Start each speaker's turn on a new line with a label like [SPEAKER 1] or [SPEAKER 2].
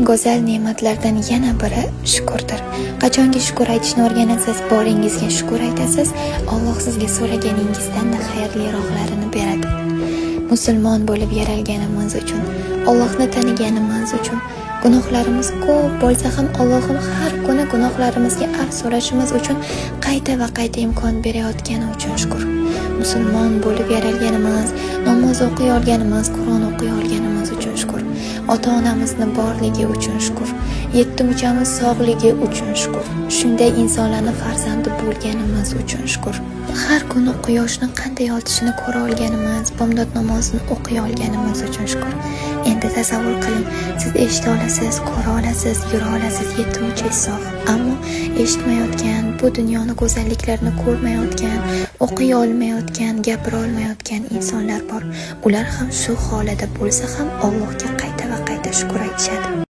[SPEAKER 1] eng go'zal ne'matlardan yana biri shukurdir. Qachonki shukur aytishni o'rganasiz, boringizga shukur aytasiz, Alloh sizga so'raganingizdan-da xayrliroqlarini beradi. Musulmon bo'lib yaralganimiz uchun, Allohni taniganimiz uchun, gunohlarimiz ko'p bo'lsa ham Allohim har kuni gunohlarimizga afv so'rashimiz uchun qayta va qayta imkon berayotgani uchun shukur. Musulmon bo'lib yaralganimiz, namoz o'qiy olganimiz, Qur'on o'qiy olganimiz uchun shukur. Ota-onamizni borligi uchun shukur. Yetimchamiz sog'ligi uchun shukur. Shunday insonlarning farzandi bo'lganimiz uchun shukur. Har kuni quyoshni qanday yotishini ko'ra olganimiz, bomdod namozini o'qiy olganimiz uchun shukur. Endi tasavvur qiling, siz eshita olasiz, ko'ra olasiz, yura olasiz, yetimcha sog', ammo eshitmayotgan, bu dunyoning go'zalliklarini ko'rmayotgan, o'qiy olmayotgan, gapira olmayotgan insonlar bor. Ular ham shu holida bo'lsa ham Allohga qayta va qayta shukur aytishadi.